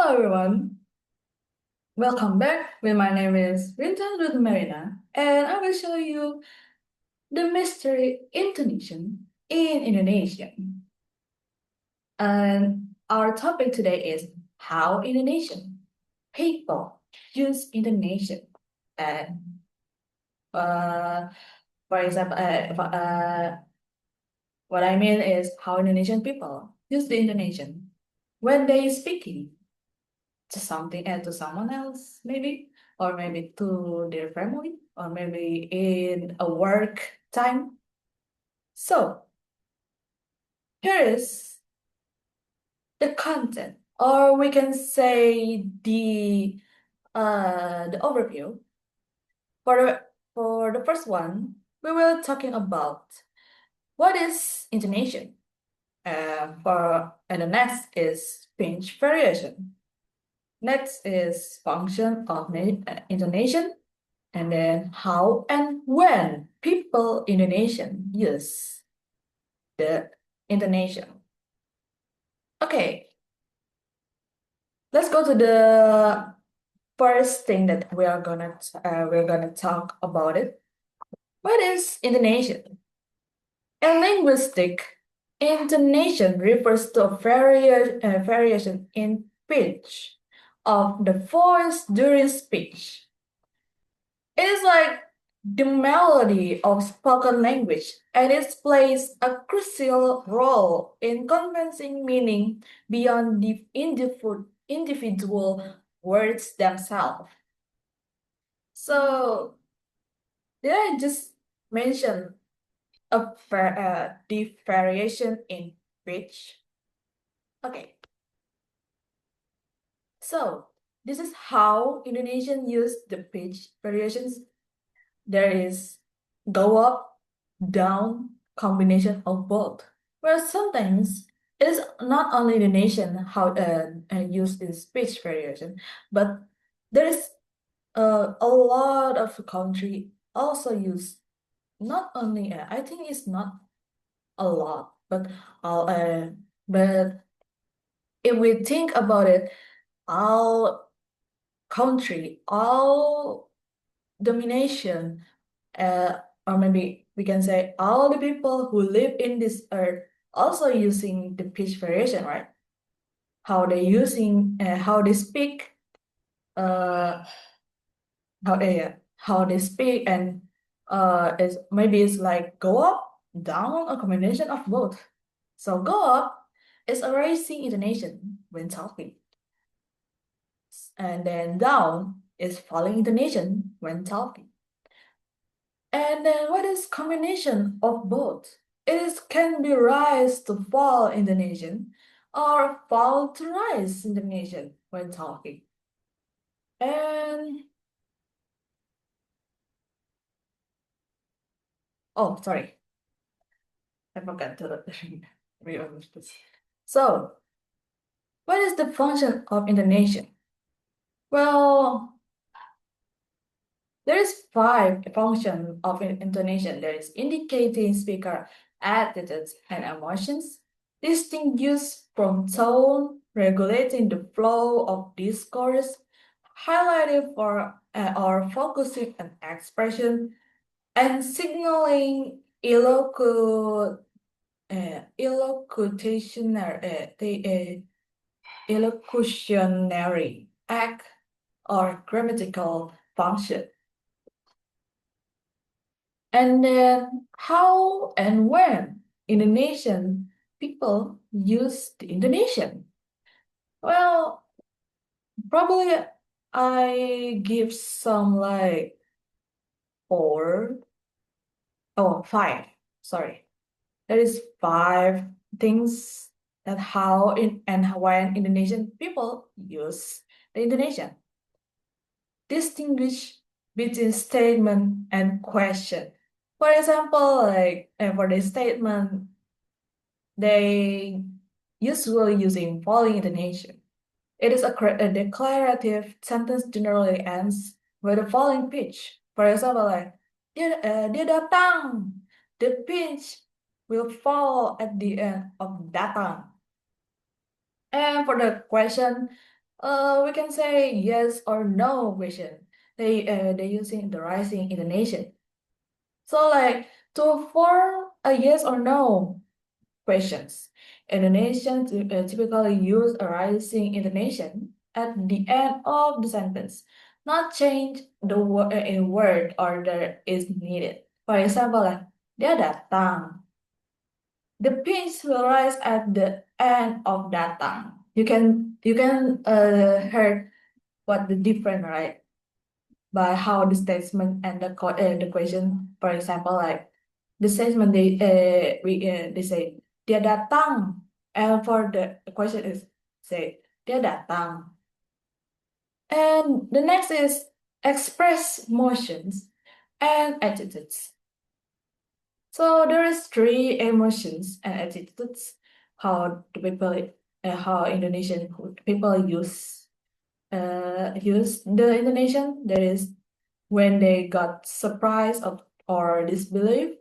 Hello everyone, welcome back. My name is Rintan Dumarina, and I will show you the mystery intonation in Indonesian. And our topic today is how Indonesian people use intonation. And uh, for example, what I mean is how Indonesian people use the intonation when they speaking to something and to someone else, maybe, or maybe to their family, or maybe in a work time. So here is the content, or we can say the overview. For the first one, we will talking about what is intonation. And the next is pitch variation. Next is function of intonation. And then how and when people Indonesian use the intonation. Okay, let's go to the first thing that we're gonna talk about it. What is intonation? In linguistic, intonation refers to a variation in pitch of the voice during speech. It is like the melody of spoken language, and it plays a crucial role in conveying meaning beyond the individual words themselves. So, did I just mention the variation in pitch? Okay, so this is how Indonesian use the pitch variations. There is go up, down, combination of both. Where sometimes it is not only the nation how use this speech variation, but there is a lot of country also use not only I think it's not a lot, but if we think about it, all country, all domination, uh, or maybe we can say all the people who live in this earth also using the pitch variation, right? How they speak, uh, how they speak, and is maybe it's like go up, down, a combination of both. So go up is a raising intonation when talking, and then down is falling intonation when talking. And then what is combination of both? Can be rise to fall intonation or fall to rise intonation when talking. And oh, sorry, I forgot to rearrange this. So, what is the function of intonation? Well, there is 5 functions of intonation. There is indicating speaker attitudes and emotions, distinguished from tone, regulating the flow of discourse, highlighting for or focusing on expression, and signaling elocutionary act or grammatical function. And then how and when Indonesian people use the Indonesian? Well, probably I give some like 4, oh, 5, sorry. There is 5 things that how in and when Indonesian people use the Indonesian. Distinguish between statement and question. For example, like for the statement, they usually using falling intonation. It is a declarative sentence generally ends with a falling pitch. For example, like dia datang. The pitch will fall at the end of datang. And for the question, We can say yes or no question. They using the rising intonation. So like to form a yes or no questions, Indonesians typically use a rising intonation at the end of the sentence, not change the word a word order is needed. For example, like dia datang. The pitch will rise at the end of datang. You can hear what the difference, right? By how the statement and the question. For example, like the statement they say dia datang, and for the question is say dia datang. And the next is express motions and attitudes. So there is three emotions and attitudes how the people how Indonesian people use the Indonesian. There is when they got surprise or disbelief,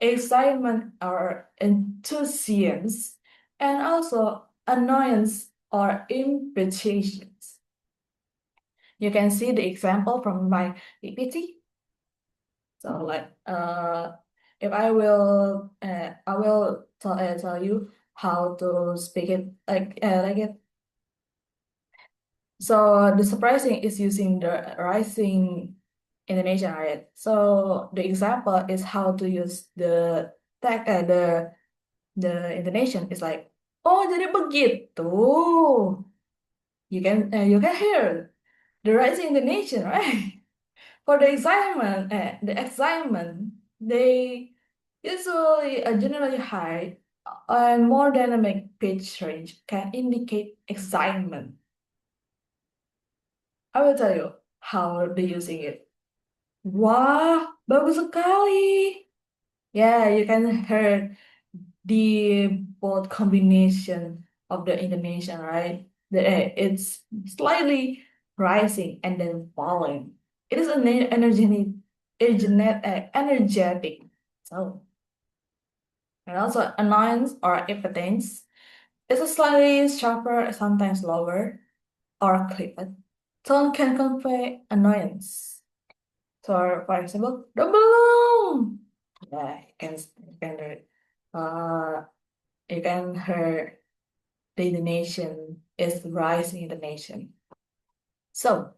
excitement or enthusiasm, and also annoyance or impatience. You can see the example from my PPT. So like if I will tell you how to speak it like it. So the surprising is using the rising Indonesian, right? So the example is how to use the tag the Indonesian is like, oh jadi begitu. You can hear the rising Indonesian, right? For the excitement, they usually generally high and more dynamic pitch range can indicate excitement. I will tell you how they using it. Wah, bagus sekali. Yeah, you can hear the both combination of the Indonesian, right? It's slightly rising and then falling. It is an energetic. So, and also annoyance or impotence is a slightly sharper, sometimes lower or clipped. Tone can convey annoyance. So, for example, the balloon. Yeah, you can do it. You can hear the Indonesian is rising in the nation. So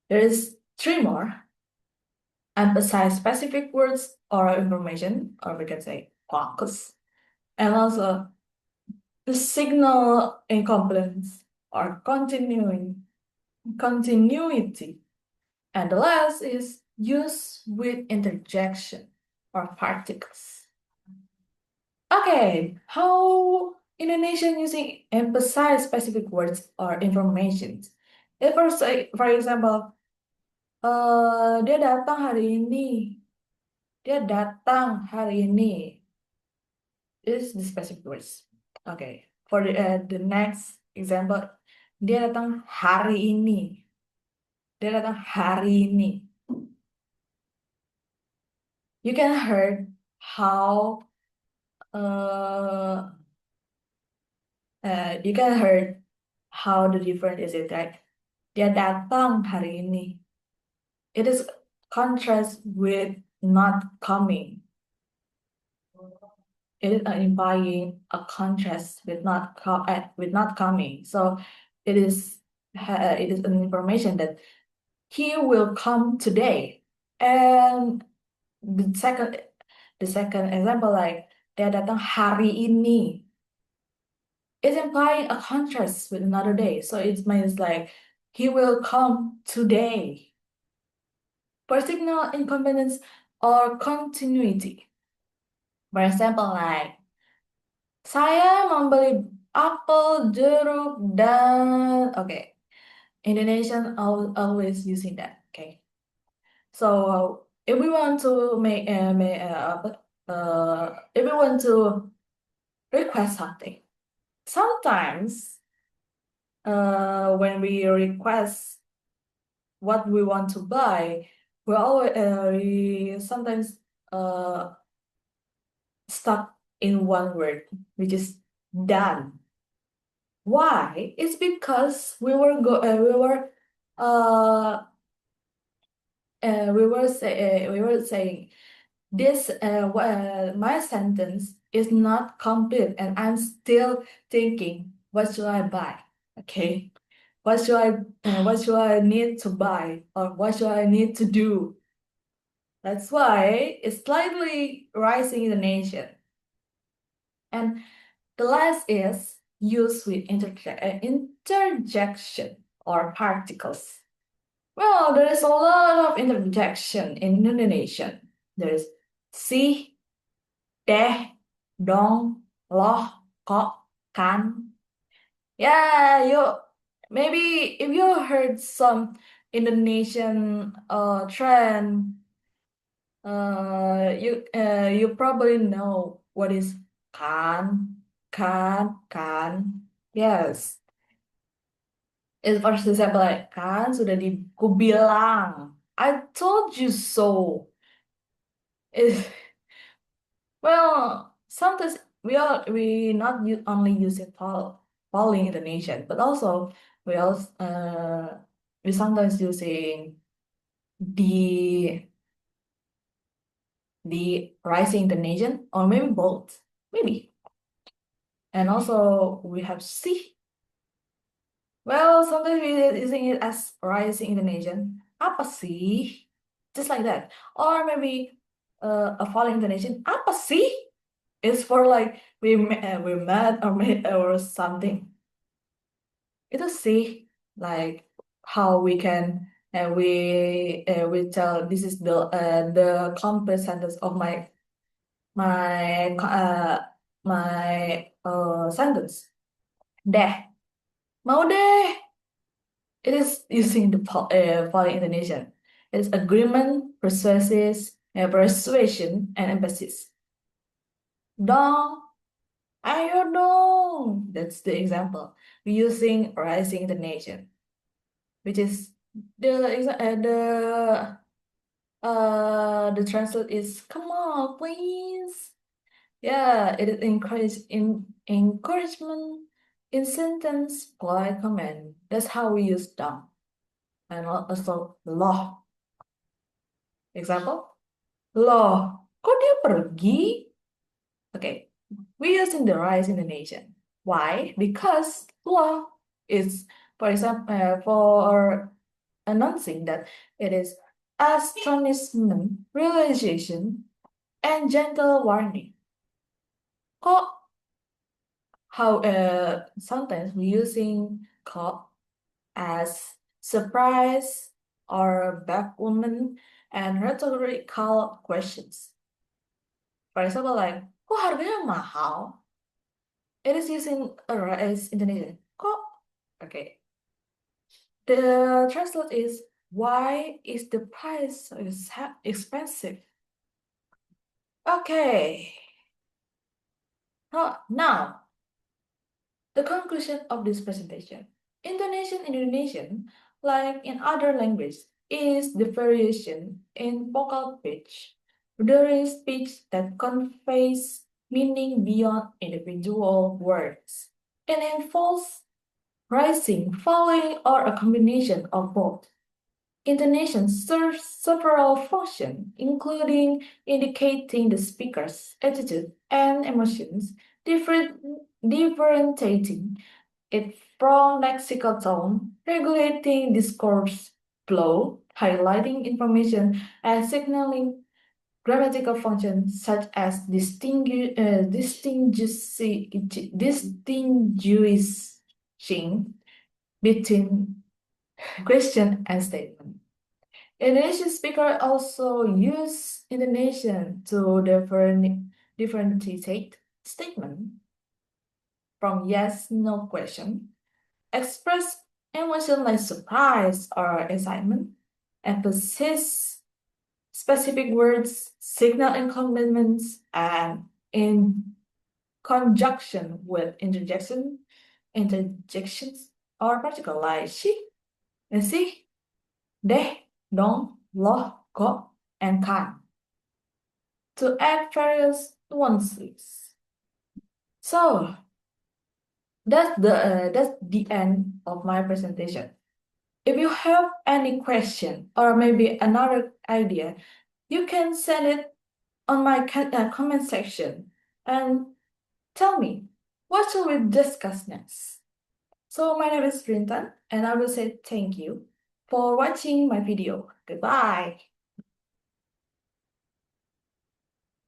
there is three more. Emphasize specific words or information, or we can say focus. And also the signal incompetence or continuity. And the last is use with interjection or particles. Okay, how Indonesian using emphasize specific words or information. If for example, dia datang hari ini. Dia datang hari ini. Is the specific words. Okay, for the next example, dia datang hari ini. Dia datang hari ini. You can hear how uh, you can hear how the different is it, right? Dia datang hari ini. It is contrast with not coming. It is implying a contrast with not coming. So it is an information that he will come today. And the second example, like dia datang hari ini, is implying a contrast with another day. So it means like he will come today. For signal inconvenience or continuity. For example, like saya membeli apel, jeruk, dan okay. Indonesian always using that. Okay. So if we want to if we want to request something, sometimes when we request what we want to buy, we sometimes stuck in one word, which is dan. Why? It's because uh, we were saying this my sentence is not complete and I'm still thinking what should I buy? Okay. What should I need to buy or what should I need to do? That's why it's slightly rising in the nation. And the last is used with interjection or particles. Well, there is a lot of interjection in Indonesian. There is si, deh, dong, loh, kok, kan. Yeah, you maybe if you heard some Indonesian trend, you probably know what is kan. Yes. It's for example like kan sudah kubilang. I told you so. It's, well, sometimes we not only use it for polling Indonesian, but also we also we sometimes using the rising Indonesian or maybe both, maybe. And also we have C. Well, sometimes we using it as rising Indonesian. Apa sih? Just like that. Or maybe a falling Indonesian. Apa sih? It's for like we mad or or something. Itu sih like how we can we tell this is the complete sentence of my sentence. Deh, mau deh. It is using the following Indonesian. It's agreement, persuasion, and emphasis. Dong, ayo dong. That's the example. We're using rising intonation, which is the translate is come on, please. Yeah, it is encouragement in sentence, polite comment. That's how we use dong. And also loh. Example, loh, kok dia pergi? Okay, we're using the rise in the nation. Why? Because loh is, for example, for announcing that it is astonishment, realization, and gentle warning. Kok, how sometimes we're using kok as surprise or bafflement and rhetorical questions. For example, like, kok harganya mahal? It is using a rise Indonesian. Kok? Okay. The translate is, why is the price so expensive? Okay. Now, the conclusion of this presentation. Indonesian, like in other languages, is the variation in vocal pitch. There is pitch that conveys meaning beyond individual words. It involves rising, falling, or a combination of both. Intonation serves several functions, including indicating the speaker's attitude and emotions, differentiating it from lexical tone, regulating discourse flow, highlighting information, and signaling grammatical functions such as distinguishing between question and statement. Indonesian speakers also use intonation to differentiate statement from yes/no question, express emotion like surprise or excitement, emphasis specific words, signal accompaniments, and in conjunction with interjections or particle like she and si, deh, dong, loh, kok, and kan to add various nuances. So That's the end of my presentation. If you have any question or maybe another idea, you can send it on my comment section and tell me what shall we discuss next. So my name is Rintan and I will say thank you for watching my video. Goodbye.